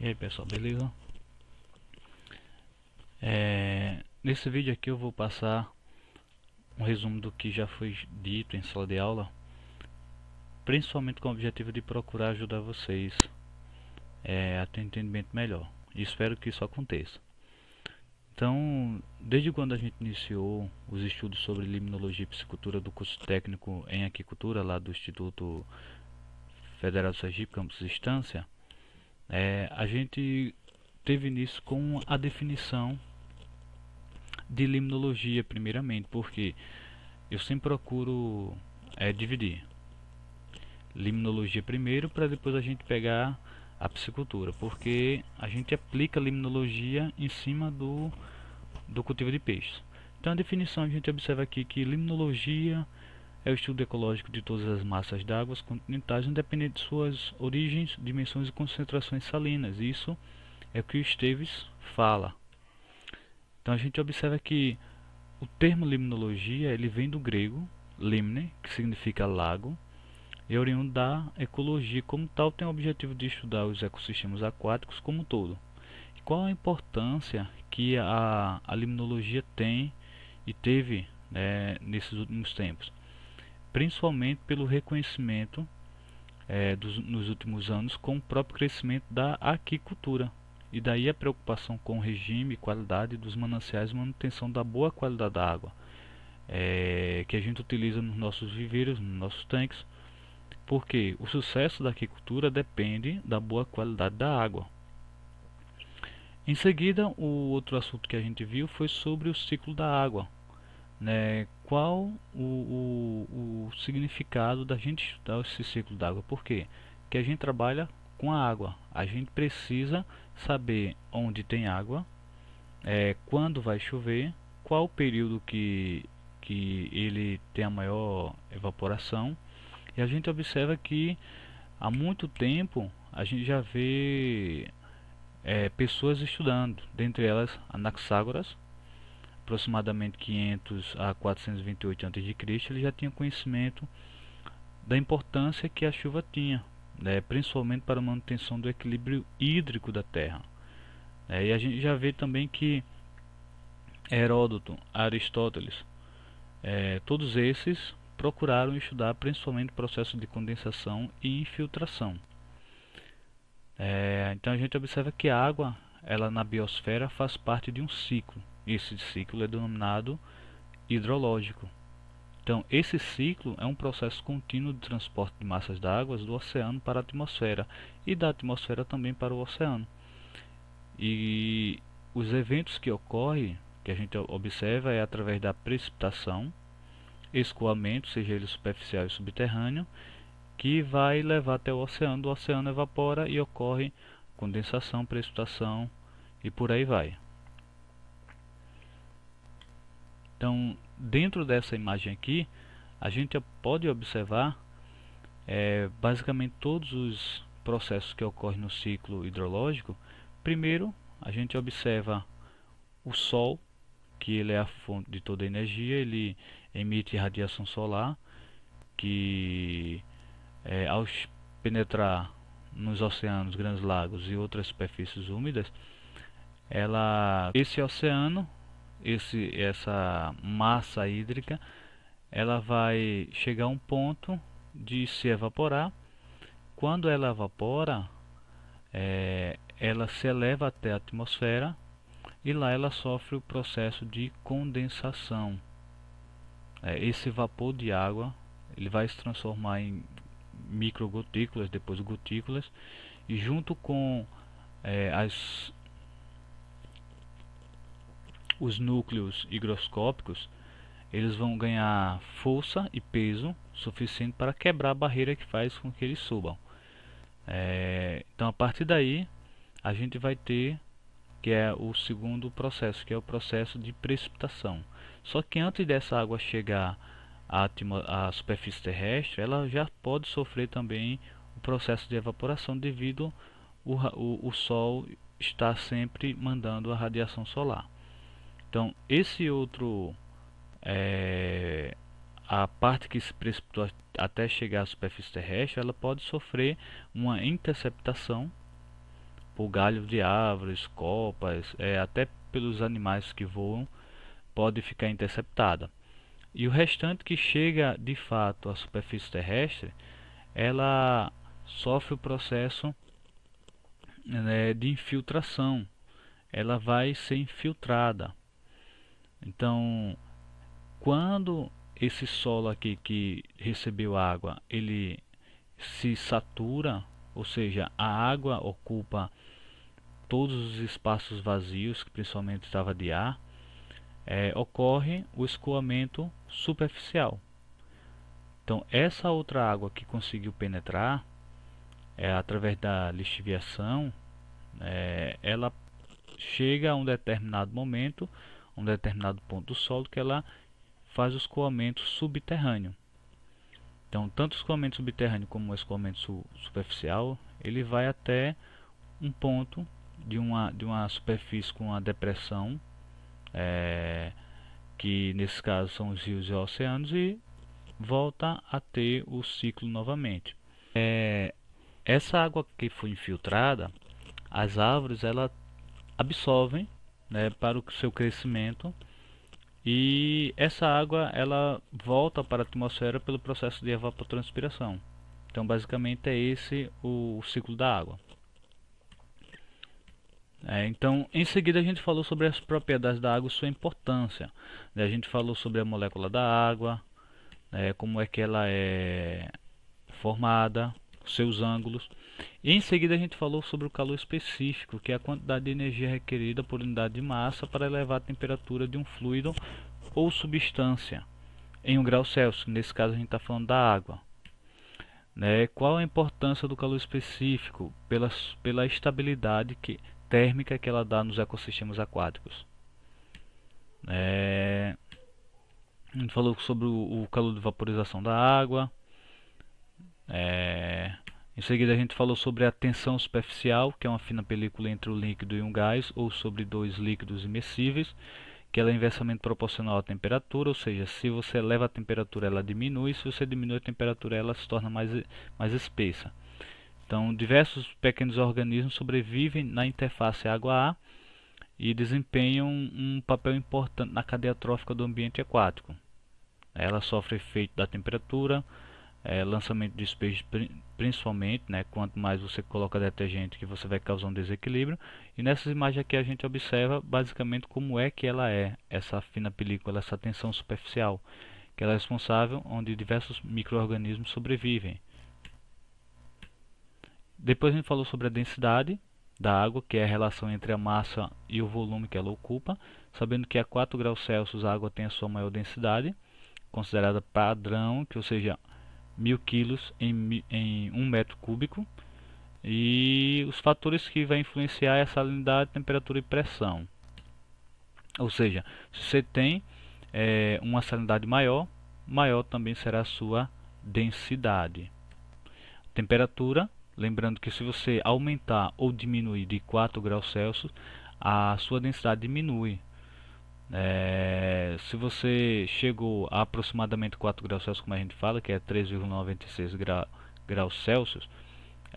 E aí pessoal, beleza? Nesse vídeo aqui eu vou passar um resumo do que já foi dito em sala de aula, principalmente com o objetivo de procurar ajudar vocês a ter um entendimento melhor. E espero que isso aconteça. Então, desde quando a gente iniciou os estudos sobre limnologia e piscicultura do curso técnico em aquicultura lá do Instituto Federal do Sergipe, campus Estância, a gente teve início com a definição de limnologia primeiramente, porque eu sempre procuro dividir limnologia primeiro para depois a gente pegar a piscicultura, porque a gente aplica limnologia em cima do cultivo de peixes. Então a definição a gente observa aqui que limnologia é o estudo ecológico de todas as massas d'água continentais, independente de suas origens, dimensões e concentrações salinas. Isso é o que o Esteves fala. Então a gente observa que o termo limnologia ele vem do grego limne, que significa lago, e é oriundo da ecologia. Como tal, tem o objetivo de estudar os ecossistemas aquáticos como um todo. E qual a importância que a limnologia tem e teve, nesses últimos tempos? Principalmente pelo reconhecimento nos últimos anos com o próprio crescimento da aquicultura. E daí a preocupação com o regime e qualidade dos mananciais e manutenção da boa qualidade da água que a gente utiliza nos nossos viveiros, nos nossos tanques, porque o sucesso da aquicultura depende da boa qualidade da água. Em seguida, o outro assunto que a gente viu foi sobre o ciclo da água, né? Qual o significado da gente estudar esse ciclo da água? Por quê? Porque a gente trabalha com a água, a gente precisa saber onde tem água, quando vai chover, qual o período que ele tem a maior evaporação. E a gente observa que há muito tempo a gente já vê pessoas estudando, dentre elas Anaxágoras, aproximadamente 500 a 428 a.C., ele já tinha conhecimento da importância que a chuva tinha, principalmente para a manutenção do equilíbrio hídrico da terra. E a gente já vê também que Heródoto, Aristóteles, todos esses procuraram estudar principalmente o processo de condensação e infiltração. Então a gente observa que a água, ela na biosfera faz parte de um ciclo. Esse ciclo é denominado hidrológico. Então esse ciclo é um processo contínuo de transporte de massas d'água do oceano para a atmosfera e da atmosfera também para o oceano. E os eventos que ocorrem, que a gente observa, é através da precipitação, escoamento, seja ele superficial e subterrâneo, que vai levar até o oceano. Do oceano evapora e ocorre condensação, precipitação e por aí vai. Então, dentro dessa imagem aqui, a gente pode observar basicamente todos os processos que ocorrem no ciclo hidrológico. Primeiro, a gente observa o Sol, que ele é a fonte de toda a energia, ele emite radiação solar, que ao penetrar nos oceanos, grandes lagos e outras superfícies úmidas, esse oceano, essa massa hídrica, ela vai chegar a um ponto de se evaporar. Quando ela evapora, ela se eleva até a atmosfera e lá ela sofre o processo de condensação. Esse vapor de água ele vai se transformar em microgotículas, depois gotículas, e junto com os núcleos higroscópicos, eles vão ganhar força e peso suficiente para quebrar a barreira que faz com que eles subam. Então a partir daí a gente vai ter que é o segundo processo, que é o processo de precipitação. Só que antes dessa água chegar à superfície terrestre, ela já pode sofrer também o processo de evaporação devido o Sol estar sempre mandando a radiação solar. Então esse outro a parte que se precipitou até chegar à superfície terrestre, ela pode sofrer uma interceptação por galhos de árvores, copas, até pelos animais que voam, pode ficar interceptada. E o restante que chega de fato à superfície terrestre, ela sofre o processo, né, de infiltração. Ela vai ser infiltrada. Então, quando esse solo aqui que recebeu água, ele se satura, ou seja, a água ocupa todos os espaços vazios, que principalmente estava de ar, ocorre o escoamento superficial. Então, essa outra água que conseguiu penetrar, através da lixiviação, ela chega a um determinado momento, um determinado ponto do solo, que ela faz o escoamento subterrâneo. Então, tanto o escoamento subterrâneo como o escoamento superficial, ele vai até um ponto de uma superfície com uma depressão, que nesse caso são os rios e oceanos, e volta a ter o ciclo novamente. Essa água que foi infiltrada, as árvores ela absorvem, né, para o seu crescimento, e essa água ela volta para a atmosfera pelo processo de evapotranspiração. Então basicamente é esse o ciclo da água. Então em seguida a gente falou sobre as propriedades da água e sua importância, né? A gente falou sobre a molécula da água, como é que ela é formada, seus ângulos. E em seguida a gente falou sobre o calor específico, que é a quantidade de energia requerida por unidade de massa para elevar a temperatura de um fluido ou substância em 1 grau Celsius. Nesse caso a gente está falando da água. Qual a importância do calor específico? Pela estabilidade térmica que ela dá nos ecossistemas aquáticos. A gente falou sobre o calor de vaporização da água. Em seguida a gente falou sobre a tensão superficial, que é uma fina película entre o líquido e um gás, ou sobre dois líquidos imersíveis, que ela é inversamente proporcional à temperatura, ou seja, se você eleva a temperatura ela diminui, se você diminui a temperatura ela se torna mais espessa. Então, diversos pequenos organismos sobrevivem na interface água-ar e desempenham um papel importante na cadeia trófica do ambiente aquático. Ela sofre efeito da temperatura, lançamento de peixes principalmente, quanto mais você coloca detergente, que você vai causar um desequilíbrio. E nessas imagens aqui a gente observa basicamente como é que ela essa fina película, essa tensão superficial, que ela é responsável onde diversos micro-organismos sobrevivem. Depois a gente falou sobre a densidade da água, que é a relação entre a massa e o volume que ela ocupa, sabendo que a 4 graus Celsius a água tem a sua maior densidade, considerada padrão, que ou seja 1000 kg em 1 metro cúbico, e os fatores que vai influenciar é a salinidade, temperatura e pressão. Ou seja, se você tem uma salinidade maior também será a sua densidade. Temperatura, lembrando que se você aumentar ou diminuir de 4 graus Celsius, a sua densidade diminui. Se você chegou a aproximadamente 4 graus Celsius, como a gente fala, que é 3,96 graus Celsius,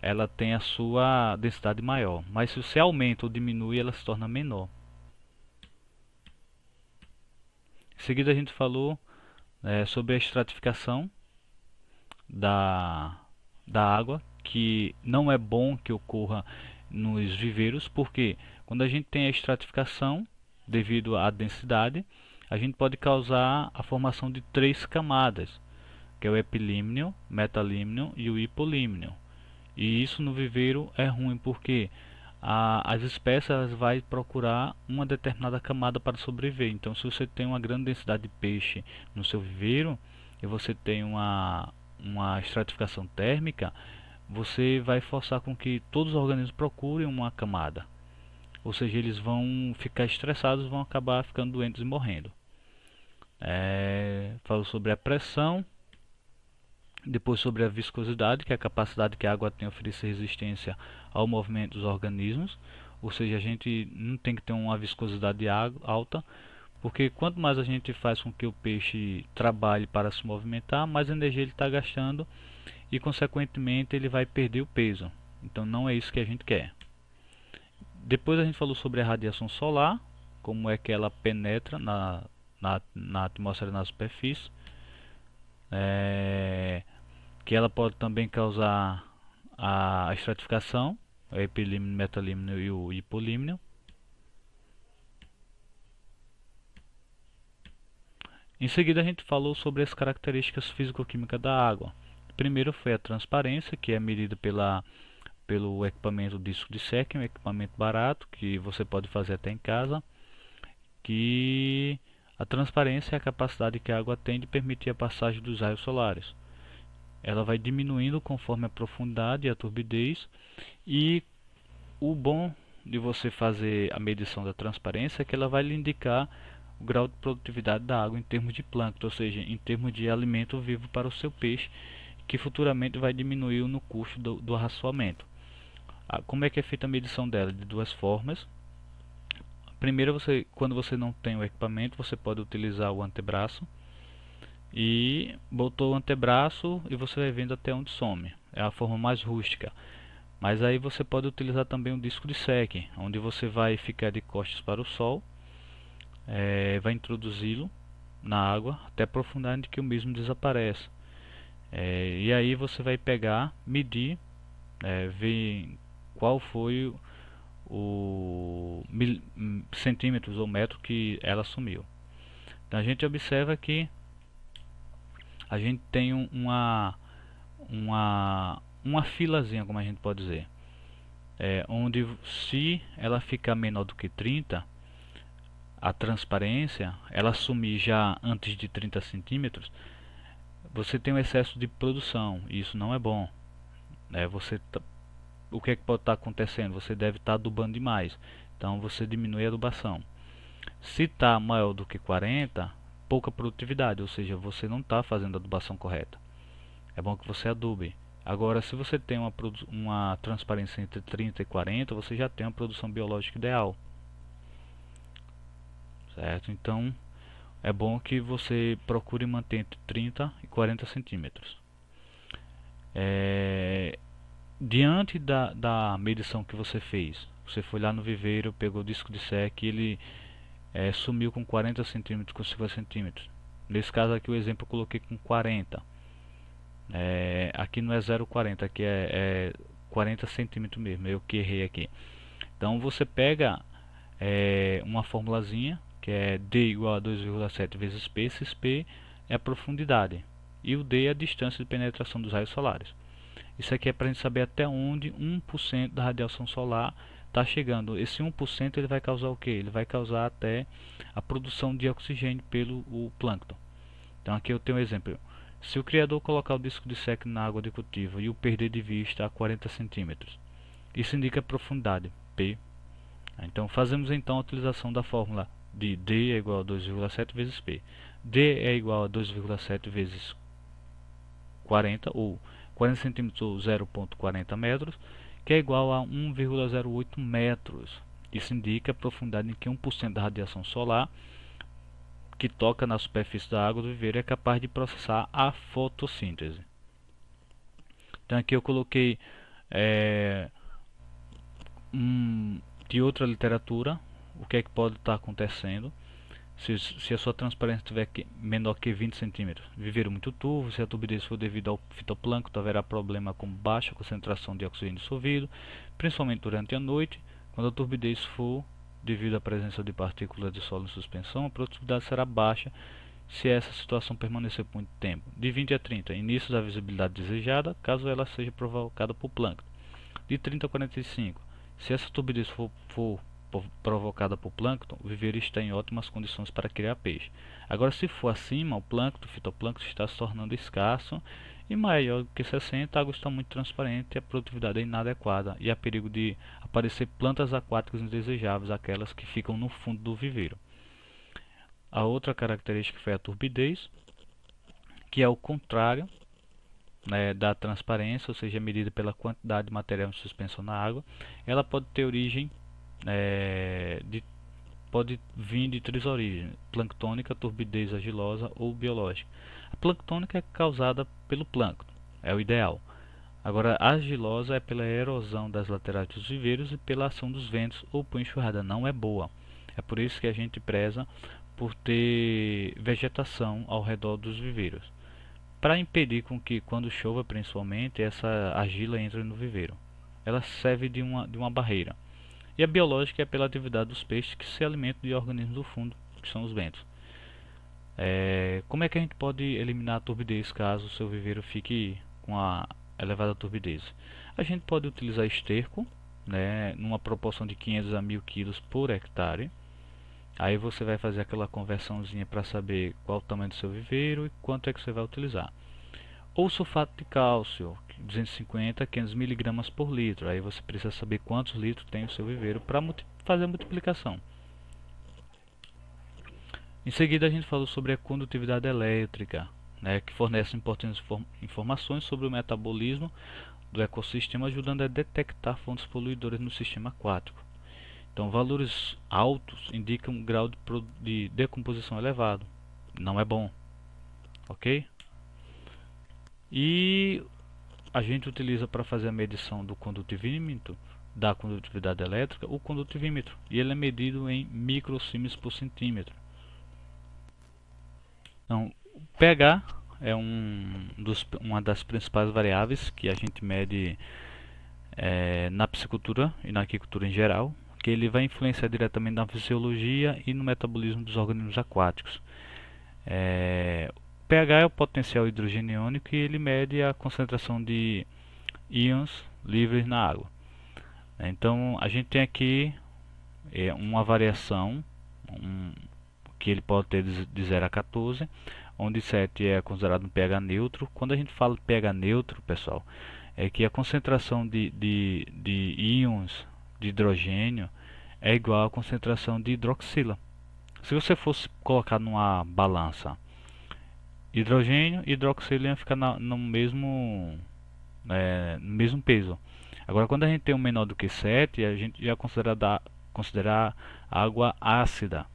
ela tem a sua densidade maior. Mas se você aumenta ou diminui, ela se torna menor. Em seguida a gente falou sobre a estratificação da água, que não é bom que ocorra nos viveiros, porque quando a gente tem a estratificação, devido à densidade, a gente pode causar a formação de 3 camadas, que é o epilímnio, metalímnio e o hipolímnio. E isso no viveiro é ruim, porque as espécies vão procurar uma determinada camada para sobreviver. Então, se você tem uma grande densidade de peixe no seu viveiro e você tem uma estratificação térmica, você vai forçar com que todos os organismos procurem uma camada. Ou seja, eles vão ficar estressados, vão acabar ficando doentes e morrendo. Falo sobre a pressão, depois sobre a viscosidade, que é a capacidade que a água tem a oferecer resistência ao movimento dos organismos. Ou seja, a gente não tem que ter uma viscosidade alta, porque quanto mais a gente faz com que o peixe trabalhe para se movimentar, mais energia ele está gastando e consequentemente ele vai perder o peso. Então não é isso que a gente quer. Depois a gente falou sobre a radiação solar, como é que ela penetra na atmosfera, na superfície, que ela pode também causar a estratificação, o epilímnio, metalímnio e o hipolímnio. Em seguida a gente falou sobre as características físico-químicas da água. Primeiro foi a transparência, que é medida pelo equipamento disco de Secchi, um equipamento barato que você pode fazer até em casa, que a transparência é a capacidade que a água tem de permitir a passagem dos raios solares. Ela vai diminuindo conforme a profundidade e a turbidez, e o bom de você fazer a medição da transparência é que ela vai lhe indicar o grau de produtividade da água em termos de plâncton, ou seja, em termos de alimento vivo para o seu peixe, que futuramente vai diminuir no custo do arraçoamento. Como é que é feita a medição dela? De duas formas. Primeiro, quando você não tem o equipamento, você pode utilizar o antebraço, e botou o antebraço e você vai vendo até onde some. É a forma mais rústica. Mas aí você pode utilizar também um disco de Secchi, onde você vai ficar de costas para o sol, vai introduzi-lo na água até a profundidade que o mesmo desaparece. E aí você vai pegar, medir, ver qual foi o centímetros ou metro que ela sumiu. Então a gente observa que a gente tem uma filazinha, como a gente pode dizer, onde se ela ficar menor do que 30, a transparência, ela sumir já antes de 30 centímetros, você tem um excesso de produção, e isso não é bom. O que é que pode estar acontecendo? Você deve estar adubando demais, então você diminui a adubação. Se está maior do que 40, pouca produtividade, ou seja, você não está fazendo a adubação correta. É bom que você adube. Agora, se você tem uma transparência entre 30 e 40, você já tem uma produção biológica ideal. Certo? Então, é bom que você procure manter entre 30 e 40 centímetros. Diante da medição que você fez, você foi lá no viveiro, pegou o disco de Secchi, ele sumiu com 40 centímetros, com 50 centímetros. Nesse caso aqui o exemplo eu coloquei com 40. Aqui não é 0,40, aqui é 40 centímetros mesmo, eu que errei aqui. Então você pega uma formulazinha, que é D igual a 2,7 vezes P. Esse P é a profundidade e o D é a distância de penetração dos raios solares. Isso aqui é para a gente saber até onde 1% da radiação solar está chegando. Esse 1% ele vai causar o que? Ele vai causar até a produção de oxigênio pelo plâncton. Então aqui eu tenho um exemplo. Se o criador colocar o disco de Secchi na água de cultivo e o perder de vista a 40 centímetros, isso indica a profundidade, P. Então fazemos então a utilização da fórmula de D é igual a 2,7 vezes P. D é igual a 2,7 vezes 40, ou 40 centímetros ou 0,40 metros, que é igual a 1,08 metros. Isso indica a profundidade em que 1% da radiação solar que toca na superfície da água do viveiro é capaz de processar a fotossíntese. Então aqui eu coloquei de outra literatura o que é que pode estar acontecendo se a sua transparência estiver menor que 20 centímetros. Viveiro muito turvo, se a turbidez for devido ao fitoplâncton, haverá problema com baixa concentração de oxigênio dissolvido, principalmente durante a noite. Quando a turbidez for devido à presença de partículas de solo em suspensão, a produtividade será baixa se essa situação permanecer por muito tempo. De 20 a 30, início da visibilidade desejada, caso ela seja provocada por plâncton. De 30 a 45, se essa turbidez for provocada por plâncton, o viveiro está em ótimas condições para criar peixe. Agora, se for acima, o fitoplâncton está se tornando escasso, e maior do que 60, a água está muito transparente e a produtividade é inadequada, e há perigo de aparecer plantas aquáticas indesejáveis, aquelas que ficam no fundo do viveiro. A outra característica foi a turbidez, que é o contrário da transparência, ou seja, medida pela quantidade de material em suspensão na água. Ela pode ter origem pode vir de três origens: planctônica, turbidez argilosa ou biológica. A planctônica é causada pelo plâncton, é o ideal. Agora, a argilosa é pela erosão das laterais dos viveiros e pela ação dos ventos ou por enxurrada, não é boa. É por isso que a gente preza por ter vegetação ao redor dos viveiros, para impedir com que quando chova principalmente essa argila entre no viveiro. Ela serve de uma barreira. E a biológica é pela atividade dos peixes que se alimentam de organismos do fundo, que são os bentos. Como é que a gente pode eliminar a turbidez caso o seu viveiro fique com a elevada turbidez? A gente pode utilizar esterco, né, numa proporção de 500 a 1000 kg por hectare. Aí você vai fazer aquela conversãozinha para saber qual o tamanho do seu viveiro e quanto é que você vai utilizar. Ou sulfato de cálcio, 250 a 500 mg por litro. Aí você precisa saber quantos litros tem o seu viveiro para fazer a multiplicação. Em seguida a gente falou sobre a condutividade elétrica, né, que fornece importantes informações sobre o metabolismo do ecossistema, ajudando a detectar fontes poluidoras no sistema aquático. Então, valores altos indicam um grau de decomposição elevado. Não é bom. Ok? E a gente utiliza para fazer a medição do condutivímetro, da condutividade elétrica, o condutivímetro. E ele é medido em microsiemens por centímetro. Então, o pH é uma das principais variáveis que a gente mede na piscicultura e na aquicultura em geral, que ele vai influenciar diretamente na fisiologia e no metabolismo dos organismos aquáticos. O pH é o potencial hidrogênio iônico e ele mede a concentração de íons livres na água. Então a gente tem aqui uma variação que ele pode ter de 0 a 14, onde 7 é considerado um pH neutro. Quando a gente fala de pH neutro, pessoal, é que a concentração de íons de hidrogênio é igual à concentração de hidroxila. Se você fosse colocar numa balança hidrogênio e hidroxila, ia ficar no mesmo peso. Agora, quando a gente tem um menor do que 7, a gente já considera água ácida.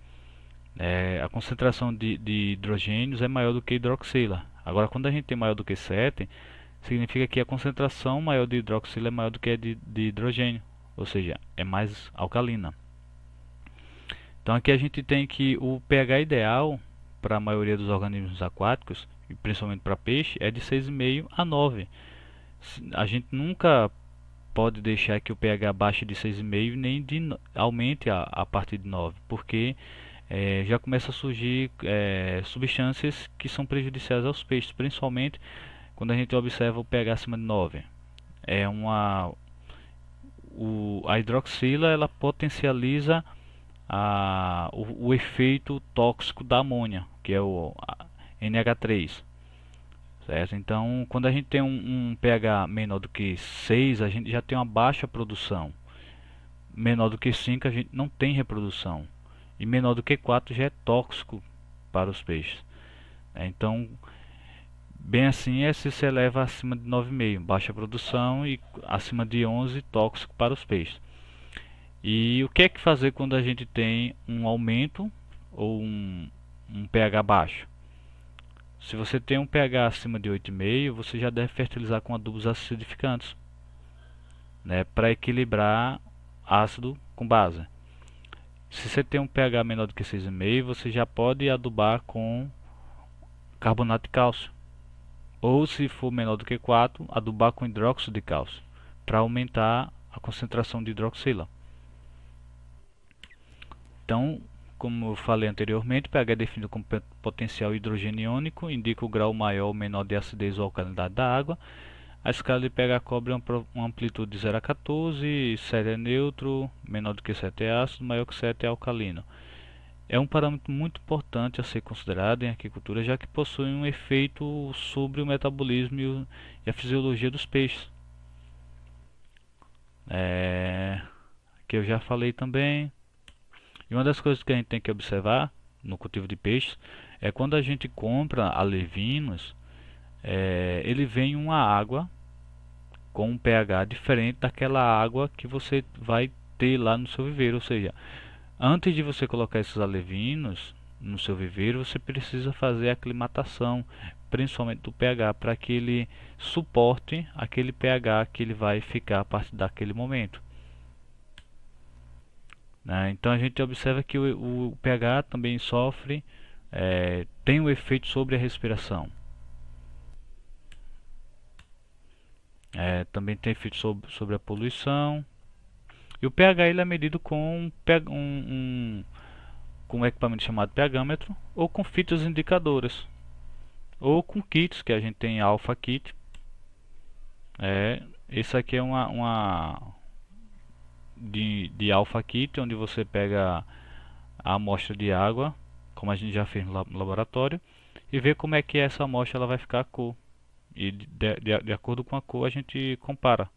A concentração de hidrogênios é maior do que hidroxila. Agora, quando a gente tem maior do que 7, significa que a concentração maior de hidroxila é maior do que a de hidrogênio, ou seja, é mais alcalina. Então aqui a gente tem que o pH ideal para a maioria dos organismos aquáticos, e principalmente para peixe, é de 6,5 a 9. A gente nunca pode deixar que o pH baixe de 6,5 nem aumente a partir de 9, porque já começa a surgir substâncias que são prejudiciais aos peixes, principalmente quando a gente observa o pH acima de 9. A hidroxila ela potencializa o efeito tóxico da amônia, que é o NH3. Certo? Então, quando a gente tem um pH menor do que 6, a gente já tem uma baixa produção. Menor do que 5, a gente não tem reprodução. E menor do que 4 já é tóxico para os peixes. Então, bem assim se se eleva acima de 9,5, baixa produção, e acima de 11, tóxico para os peixes. E o que é que fazer quando a gente tem um aumento ou um pH baixo? Se você tem um pH acima de 8,5, você já deve fertilizar com adubos acidificantes, né, para equilibrar ácido com base. Se você tem um pH menor do que 6,5, você já pode adubar com carbonato de cálcio. Ou se for menor do que 4, adubar com hidróxido de cálcio, para aumentar a concentração de hidroxila. Então, como eu falei anteriormente, o pH é definido como potencial hidrogênio iônico, indica o grau maior ou menor de acidez ou alcalinidade da água. A escala de pH cobre uma amplitude de 0 a 14, 7 é neutro, menor do que 7 é ácido, maior que 7 é alcalino. É um parâmetro muito importante a ser considerado em aquicultura, já que possui um efeito sobre o metabolismo e a fisiologia dos peixes. Que eu já falei também. E uma das coisas que a gente tem que observar no cultivo de peixes é quando a gente compra alevinos, ele vem uma água com um pH diferente daquela água que você vai ter lá no seu viveiro. Ou seja, antes de você colocar esses alevinos no seu viveiro, você precisa fazer a aclimatação, principalmente do pH, para que ele suporte aquele pH que ele vai ficar a partir daquele momento, né? Então a gente observa que o pH também sofre, tem um efeito sobre a respiração, também tem efeito sobre a poluição. E o pH ele é medido com um equipamento chamado pHmetro, ou com fitas indicadoras, ou com kits, que a gente tem Alpha Kit. Esse aqui é uma de Alpha Kit, onde você pega a amostra de água, como a gente já fez no laboratório, e vê como é que essa amostra ela vai ficar a cor. E de acordo com a cor a gente compara,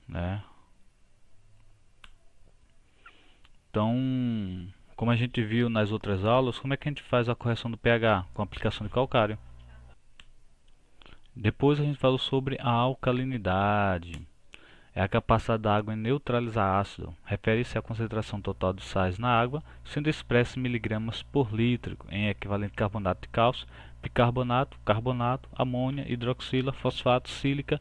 né? Então, como a gente viu nas outras aulas, como é que a gente faz a correção do pH? Com a aplicação de calcário. Depois a gente falou sobre a alcalinidade. É a capacidade da água em neutralizar ácido. Refere-se à concentração total de sais na água, sendo expressa em miligramas por litro, em equivalente a carbonato de cálcio, bicarbonato, carbonato, amônia, hidroxila, fosfato, sílica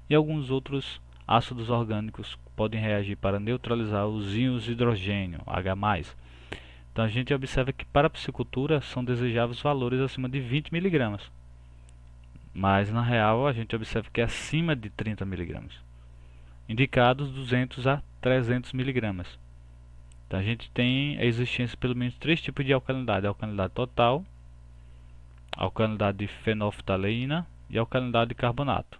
e alguns outros ácidos orgânicos que podem reagir para neutralizar os íons de hidrogênio, H+. Então a gente observa que para a piscicultura são desejáveis valores acima de 20 miligramas, mas na real a gente observa que é acima de 30 miligramas, indicados 200 a 300 miligramas. Então a gente tem a existência de pelo menos 3 tipos de alcalinidade: a alcalinidade total, a alcalinidade de fenolftaleína e a alcalinidade de carbonato.